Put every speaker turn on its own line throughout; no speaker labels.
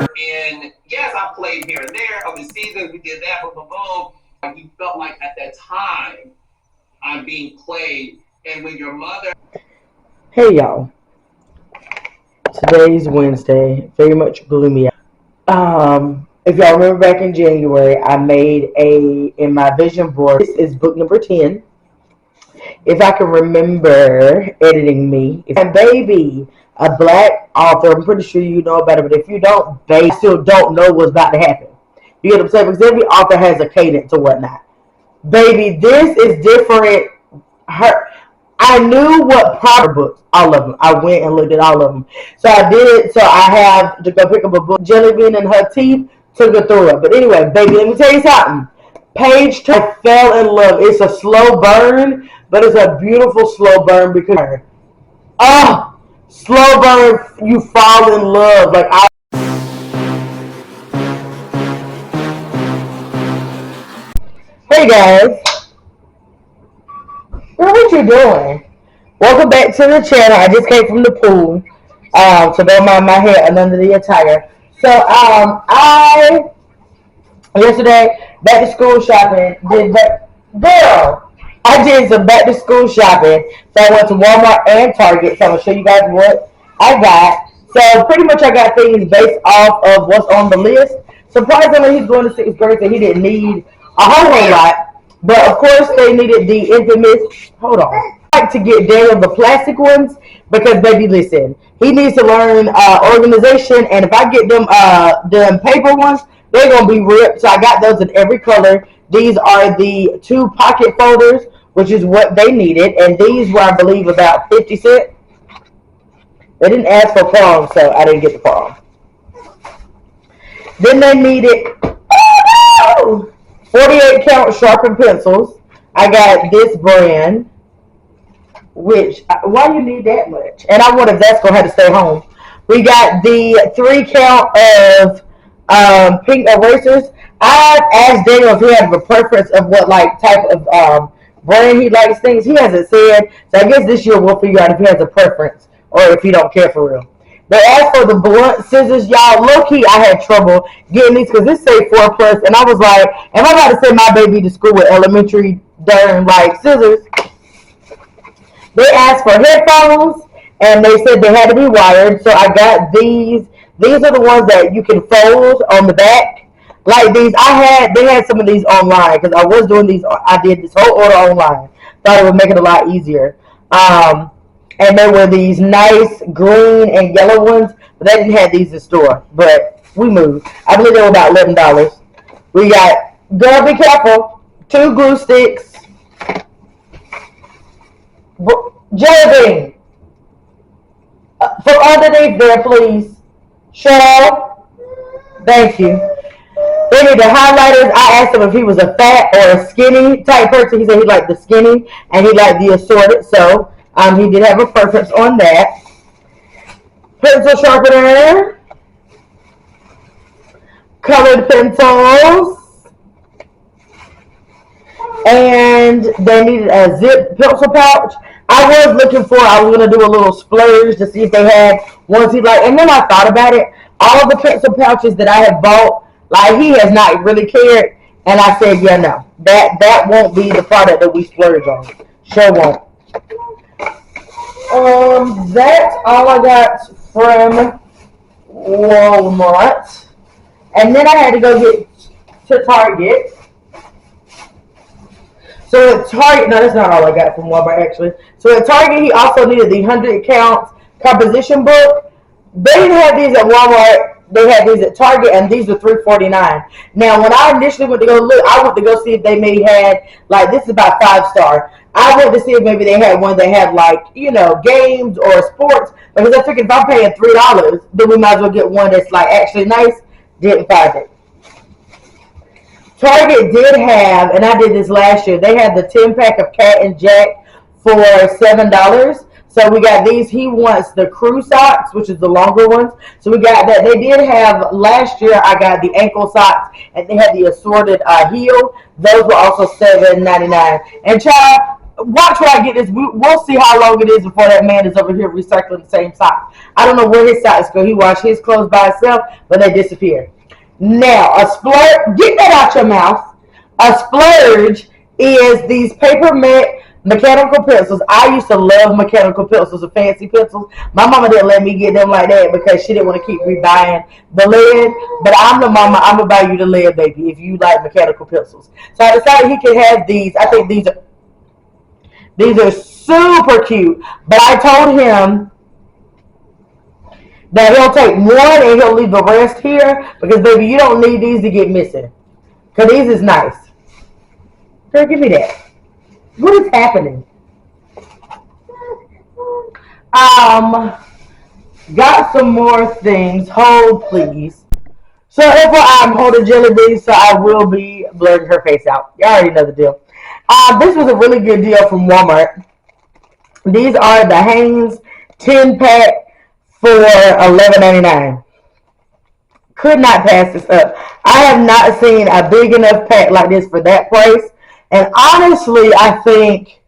And yes, I played here and there over the seasons. We did that, boom, boom, boom. You felt like at that time I'm being played. And when your mother.
Hey y'all, today's Wednesday, very much gloomy. If y'all remember back in January, I made in my vision board, this is book number 10. If I can remember editing me, if my baby, a black author, I'm pretty sure you know about it, but if you don't, I still don't know what's about to happen. You get what I'm saying? Because every author has a cadence or whatnot. Baby, this is different. I knew what proper books, all of them. I went and looked at all of them. So I did. So I have to go pick up a book. Jelly Bean in her teeth, took her through it. But anyway, baby, let me tell you something. Page 2, I fell in love. It's a slow burn, but it's a beautiful slow burn because, slow burn, you fall in love. Like hey guys. What you doing? Welcome back to the channel. I just came from the pool, so don't mind my hair and under the attire. So, I yesterday back to school shopping. I did some back to school shopping. So I went to Walmart and Target. So I'm gonna show you guys what I got. So pretty much I got things based off of what's on the list. Surprisingly, he's going to 6th grade, so he didn't need a whole lot. But of course, they needed the infamous. Hold on. I like to get Daniel the plastic ones because, baby, listen, he needs to learn organization. And if I get them paper ones, they're gonna be ripped. So I got those in every color. These are the 2 pocket folders, which is what they needed, and these were, I believe, about 50 cents. They didn't ask for prom, so I didn't get the prom. Then they needed 48 count sharpened pencils. I got this brand, which, why you need that much? And I wonder if that's going to have to stay home. We got the 3 count of pink erasers. I asked Daniel if he had a preference of what like type of brand he likes things. He hasn't said, so I guess this year we'll figure out if he has a preference or if he don't care for real. They asked for the blunt scissors, y'all. Low key, I had trouble getting these because this say 4+, and I was like, am I about to send my baby to school with elementary darn like scissors? They asked for headphones, and they said they had to be wired. So I got these. These are the ones that you can fold on the back, like these. They had some of these online because I was doing these. I did this whole order online. Thought it would make it a lot easier. And there were these nice green and yellow ones, but they didn't have these in store. But we moved. I believe they were about $11. We got, girl, be careful, 2 glue sticks, jelly bean, from underneath there, please. Cheryl, thank you. They need the highlighters. I asked him if he was a fat or a skinny type person. He said he liked the skinny and he liked the assorted. So he did have a preference on that. Pencil sharpener, colored pencils, and they needed a zip pencil pouch. I was going to do a little splurge to see if they had ones he liked. And then I thought about it. All the pencil pouches that I have bought, like, he has not really cared. And I said, yeah, no. That won't be the product that we splurge on. Sure won't. That's all I got from Walmart. And then I had to go get to Target. So at Target, no, that's not all I got from Walmart actually. So at Target, he also needed the 100 count composition book. They didn't have these at Walmart. They had these at Target, and these were $3.49. Now, when I initially went to go look, I went to go see if they maybe had, like, this is about 5-star. I went to see if maybe they had one that had, like, you know, games or sports. Because I figured if I'm paying $3, then we might as well get one that's, like, actually nice. Didn't find it. Target did have, and I did this last year, they had the 10-pack of Cat and Jack for $7. So we got these. He wants the crew socks, which is the longer ones. So we got that. They did have, last year I got the ankle socks, and they had the assorted heel. Those were also $7.99. And child, watch when I get this. We'll see how long it is before that man is over here recycling the same socks. I don't know where his socks go. He washed his clothes by himself, but they disappear. Now, a splurge, get that out your mouth. A splurge is these paper mechanical pencils. I used to love mechanical pencils and fancy pencils. My mama didn't let me get them like that because she didn't want to keep rebuying the lead. But I'm the mama. I'm gonna buy you the lead, baby, if you like mechanical pencils. So I decided he could have these. I think these are super cute. But I told him that he'll take one and he'll leave the rest here because, baby, you don't need these to get missing. Because these is nice. Girl, give me that. What is happening? Got some more things. Hold, please. So, if I'm holding Jelly Bean, so I will be blurring her face out. You already know the deal. This was a really good deal from Walmart. These are the Hanes 10-pack for $11.99. Could not pass this up. I have not seen a big enough pack like this for that price. And honestly, I think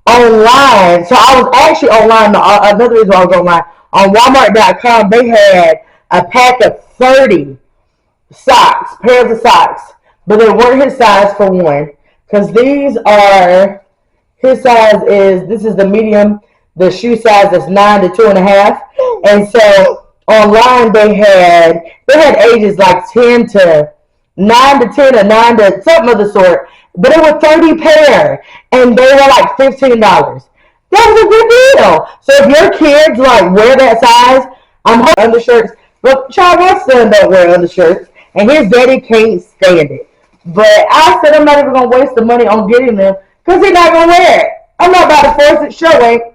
online, so I was actually online, another reason I was online, on Walmart.com, they had a pack of 30 socks, pairs of socks, but they weren't his size for one, because these are, his size is, this is the medium, the shoe size is 9 to 2.5, and so online they had ages like 10 to 9 to 10 or 9 to something of the sort, but it was 30 pair, and they were like $15. That was a good deal. So if your kids like wear that size, I'm hoping undershirts. But child, my son don't wear undershirts, and his daddy can't stand it. But I said I'm not even gonna waste the money on getting them because he's not gonna wear it. I'm not about to force it showing.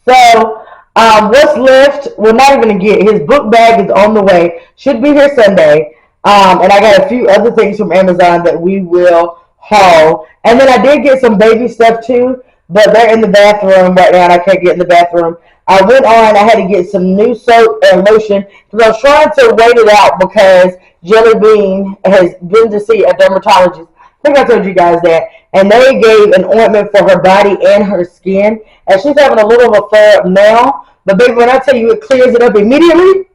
So what's left? We're not even gonna get. His book bag is on the way. Should be here Sunday. And I got a few other things from Amazon that we will haul. And then I did get some baby stuff too, but they're in the bathroom right now and I can't get in the bathroom. I went on, I had to get some new soap and lotion because I was trying to wait it out because Jelly Bean has been to see a dermatologist. I think I told you guys that. And they gave an ointment for her body and her skin. And she's having a little of a flare up now. But baby, when I tell you it clears it up immediately,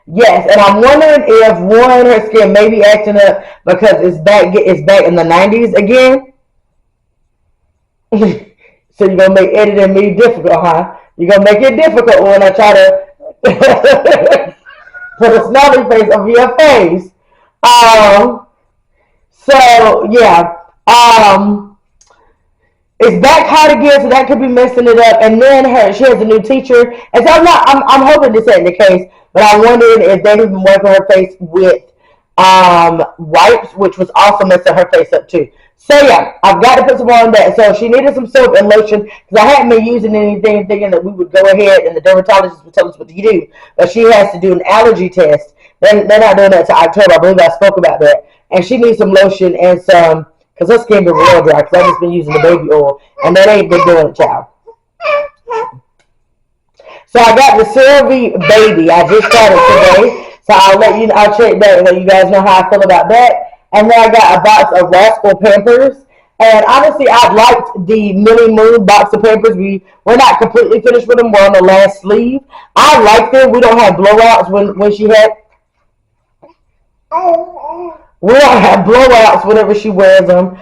yes, and I'm wondering if one, her skin may be acting up because it's back in the 90s again. So you're gonna make editing me difficult, huh? You're gonna make it difficult when I try to put a snobby face over your face. So yeah. It's back hot again, so that could be messing it up. And then she has a new teacher, and so I'm hoping this ain't the case. But I wondered if they've been wiping her face with wipes, which was also messing her face up too. So yeah, I've got to put some more on that. So she needed some soap and lotion because I hadn't been using anything, thinking that we would go ahead and the dermatologist would tell us what to do. But she has to do an allergy test. They're not doing that until October. I believe I spoke about that. And she needs some lotion and some, because her skin been real dry because I've just been using the baby oil. And that ain't been doing it, child. So I got the CeraVe Baby. I just started today. So I'll check that and let you guys know how I feel about that. And then I got a box of Rascal Pampers. And honestly, I liked the Millie Moon box of Pampers. We're not completely finished with them. We're on the last sleeve. I like them. We don't have blowouts when she had. We don't have blowouts whenever she wears them.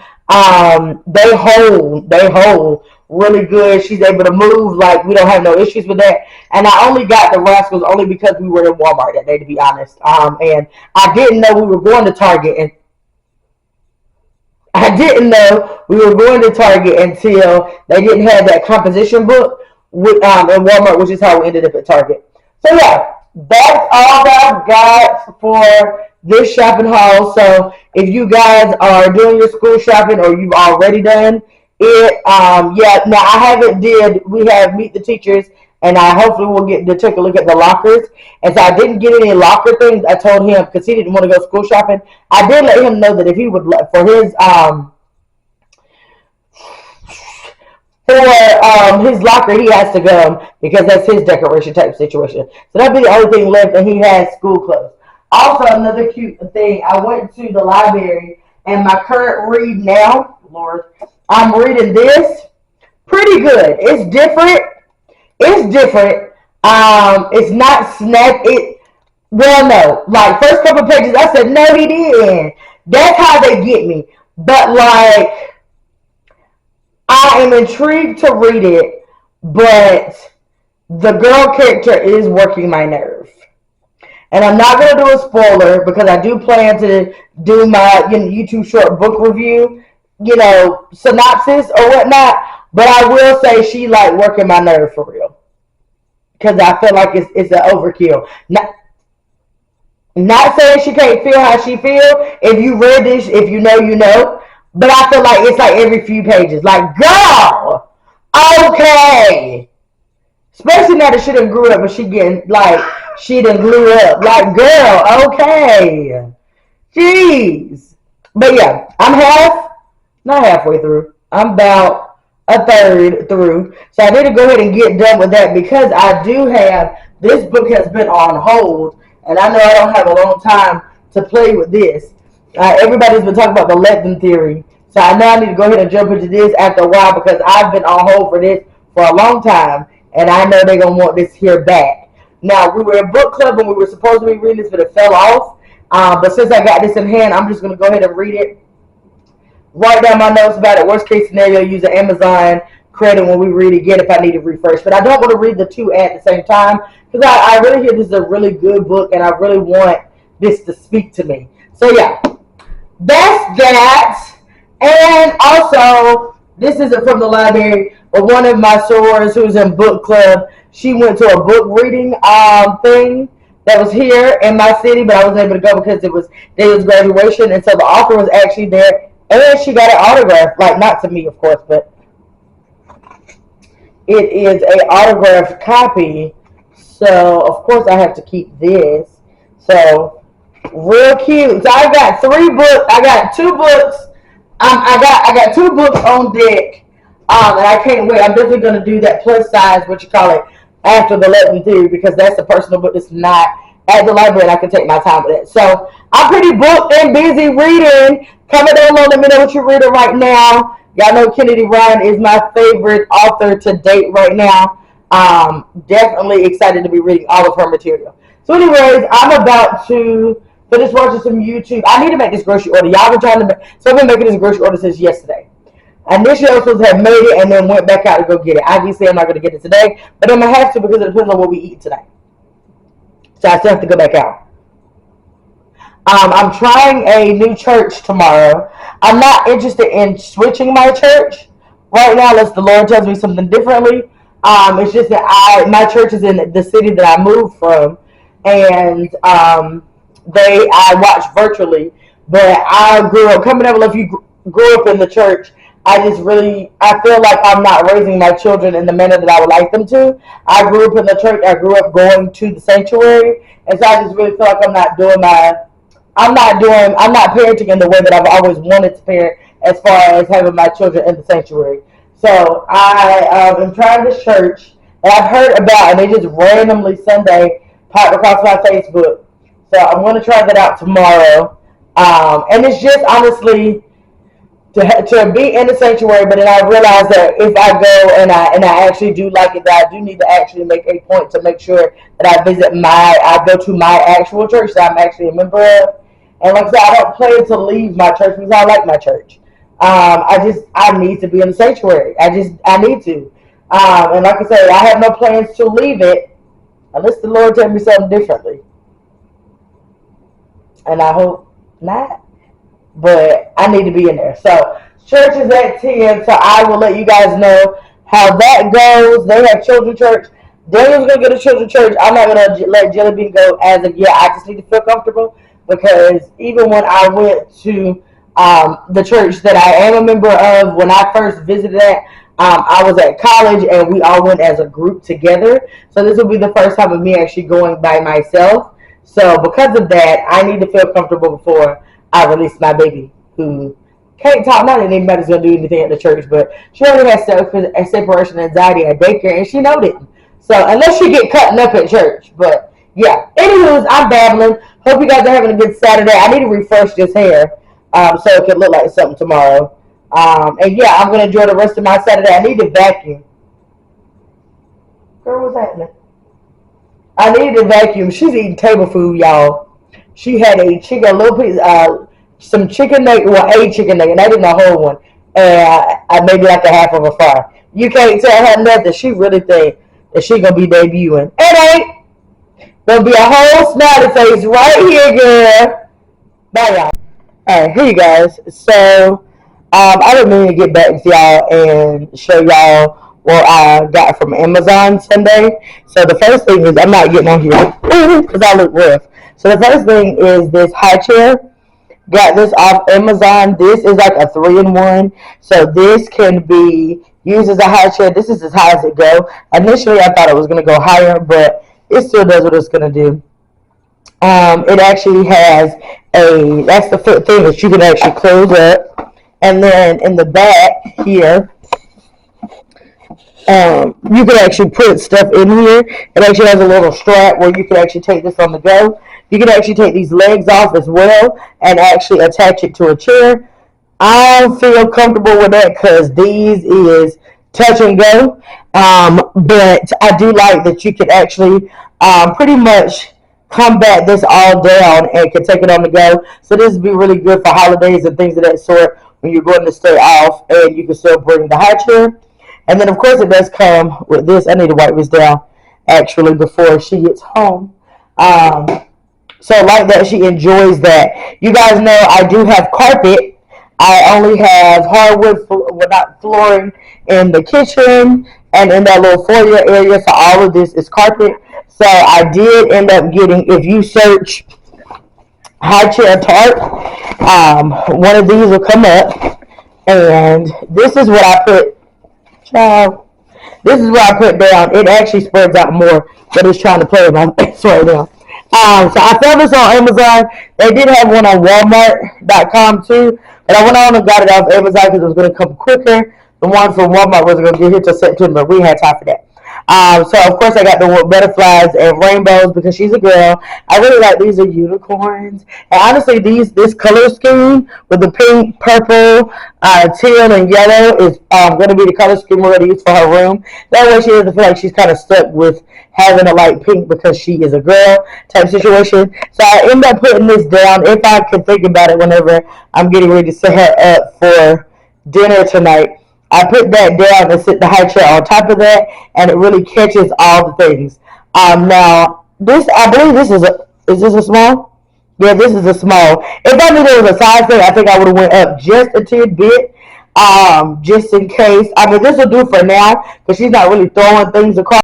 They hold really good. She's able to move like we don't have no issues with that. And I only got the Rascals only because we were in Walmart that day, to be honest. And I didn't know we were going to Target, and I didn't know we were going to Target until they didn't have that composition book in Walmart, which is how we ended up at Target. So yeah, that's all that I've got for this shopping haul. So if you guys are doing your school shopping or you've already done it, now we have Meet the Teachers, and I hopefully will get to take a look at the lockers. And so I didn't get any locker things. I told him, because he didn't want to go school shopping, I did let him know that if he would, for his locker, he has to go because that's his decoration type situation. So that'd be the only thing left, and he has school clothes. Also, another cute thing, I went to the library And my current read now, Lord, I'm reading this. Pretty good. It's different. It's different. It's not snack. It well, no. Like first couple pages, I said no, he didn't. That's how they get me. But like, I am intrigued to read it, but the girl character is working my nerve. And I'm not going to do a spoiler because I do plan to do my YouTube short book review, synopsis or whatnot. But I will say she like working my nerve for real because I feel like it's an overkill. Not saying she can't feel how she feel. If you read this, if you know, you know. But I feel like it's like every few pages. Like, girl, okay. Especially now that she done grew up and she done grew up. Like, girl, okay. Jeez. But yeah, I'm not halfway through. I'm about a third through. So I need to go ahead and get done with that because I do have, this book has been on hold. And I know I don't have a long time to play with this. Everybody's been talking about the Letton theory. So I know I need to go ahead and jump into this after a while because I've been on hold for this for a long time. And I know they're going to want this here back. Now, we were in book club and we were supposed to be reading this, but it fell off. But since I got this in hand, I'm just going to go ahead and read it. Write down my notes about it. Worst case scenario, use an Amazon credit when we read again if I need to refresh. But I don't want to read the two at the same time because I really hear this is a really good book and I really want this to speak to me. So yeah, that's that. And also, this isn't from the library, but one of my sorors who's in book club, she went to a book reading thing that was here in my city, but I wasn't able to go because it was David's graduation, and so the author was actually there, and she got an autograph, like not to me, of course, but it is a autographed copy. So of course I have to keep this. So real cute. So I got 3 books. I got 2 books. I got 2 books on deck. And I can't wait. I'm definitely gonna do that plus size, what you call it, after the Let Me Through because that's a personal book that's not at the library and I can take my time with it. So I'm pretty booked and busy reading. Comment down below, let me know what you're reading right now. Y'all know Kennedy Ryan is my favorite author to date right now. Definitely excited to be reading all of her material. So anyways, I'm about to finish watching some YouTube. I need to make this grocery order. Y'all been trying to so I've been making this grocery order since yesterday. Initially, I was supposed to have made it and then went back out to go get it. Obviously, I'm not going to get it today, but I'm going to have to because it depends on what we eat today. So I still have to go back out. I'm trying a new church tomorrow. I'm not interested in switching my church right now unless the Lord tells me something differently. It's just that my church is in the city that I moved from, and I watch virtually. But I grew up coming up. If you grew up in the church, I feel like I'm not raising my children in the manner that I would like them to. I grew up in the church. I grew up going to the sanctuary, and so I just really feel like I'm not parenting in the way that I've always wanted to parent as far as having my children in the sanctuary. So I am trying this church, and I've heard about, and they just randomly Sunday popped across my Facebook. So I'm going to try that out tomorrow. And it's just honestly to be in the sanctuary, but then I realized that if I go and I actually do like it, that I do need to actually make a point to make sure that I go to my actual church that I'm actually a member of. And like I said, I don't plan to leave my church because I like my church. I need to be in the sanctuary. I need to. And like I said, I have no plans to leave it unless the Lord tells me something differently. And I hope not. But I need to be in there. So church is at 10. So I will let you guys know how that goes. They have children's church. Daniel's gonna go to children's church. I'm not gonna let Jelly Bean go as of yet. I just need to feel comfortable because even when I went to the church that I am a member of, when I first visited that, I was at college and we all went as a group together. So this will be the first time of me actually going by myself. So because of that, I need to feel comfortable before I release my baby, who can't talk. Not that anybody's gonna do anything at the church, but she already has separation anxiety at daycare, and she knows it. So unless she get cutting up at church, but yeah. Anywho, I'm babbling. Hope you guys are having a good Saturday. I need to refresh this hair. so it can look like something tomorrow. And yeah, I'm gonna enjoy the rest of my Saturday. I need to vacuum. Girl, what's happening? I need to vacuum. She's eating table food, y'all. She had a chicken, a little piece, some chicken nugget, well, a chicken nugget, not even a whole one, and I maybe like a half of a fry. You can't tell her nothing. She really think that she gonna be debuting. It ain't. Gonna be a whole smiley face right here, girl. Bye, y'all. All right, here you guys. So, I didn't mean to get back with y'all and show y'all what I got from Amazon Sunday. So the first thing is I'm not getting on here because I look rough. So the first thing is this high chair. Got this off Amazon. This is like a 3-in-1. So this can be used as a high chair. This is as high as it go. Initially, I thought it was going to go higher, but it still does what it's going to do. It actually has that's the thing that you can actually close up. And then in the back here, you can actually put stuff in here. It actually has a little strap where you can actually take this on the go. You can actually take these legs off as well and actually attach it to a chair. I feel comfortable with that because these is touch and go. But I do like that you can actually pretty much combat this all down and can take it on the go. So this would be really good for holidays and things of that sort when you're going to stay off and you can still bring the high chair. And then of course it does come with this. I need to wipe this down actually before she gets home. So like that, she enjoys that. You guys know I do have carpet. I only have hardwood, not flooring in the kitchen and in that little foyer area. So all of this is carpet. So I did end up getting, if you search high chair tart, one of these will come up. And this is what I put, child. This is what I put down. It actually spreads out more, but it's trying to play with my face right now. So I found this on Amazon. They did have one on Walmart.com too, but I went on and got it off Amazon because it was going to come quicker. The one from Walmart wasn't going to get here till September. We had time for that. So of course I got the butterflies and rainbows because she's a girl. I really like these are unicorns. And honestly, this color scheme with the pink, purple, teal, and yellow is going to be the color scheme we're going to use for her room. That way she doesn't feel like she's kind of stuck with having a light pink because she is a girl type situation. So I end up putting this down if I can think about it whenever I'm getting ready to set her up for dinner tonight. I put that down and sit the high chair on top of that, and it really catches all the things. Now, this, I believe this is this a small? Yeah, this is a small. If I knew there was a size thing, I think I would have went up just a tidbit, just in case. I mean, this will do for now, because she's not really throwing things across.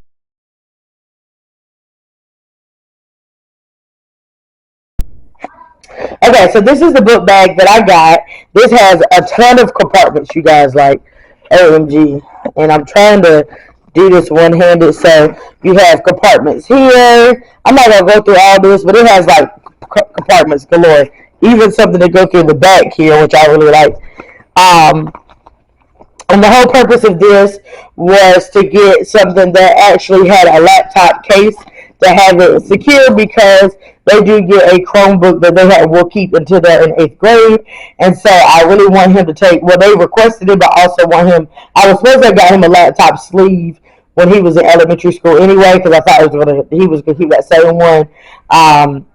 Okay, so this is the book bag that I got. This has a ton of compartments, you guys, like, OMG. And I'm trying to do this one-handed, so you have compartments here. I'm not going to go through all this, but it has, like, compartments galore. Even something to go through the back here, which I really like. And the whole purpose of this was to get something that actually had a laptop case to have it secure because they do get a Chromebook that they will keep until they're in 8th grade. And so I really want him to take, well, they requested it, but also want him, I was supposed to have got him a laptop sleeve when he was in elementary school anyway, because I thought he was going to keep that same one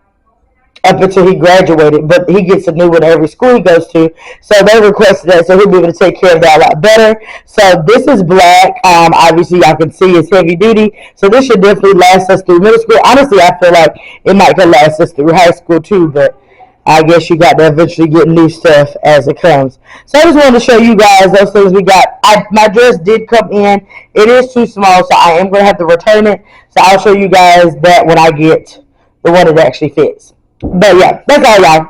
up until he graduated, but he gets a new one every school he goes to. So they requested that, so he'll be able to take care of that a lot better. So this is black. Obviously, y'all can see it's heavy duty. So this should definitely last us through middle school. Honestly, I feel like it might could last us through high school too, but I guess you got to eventually get new stuff as it comes. So I just wanted to show you guys those things we got. My dress did come in. It is too small, so I am going to have to return it. So I'll show you guys that when I get the one that actually fits. But yeah, that's all, y'all.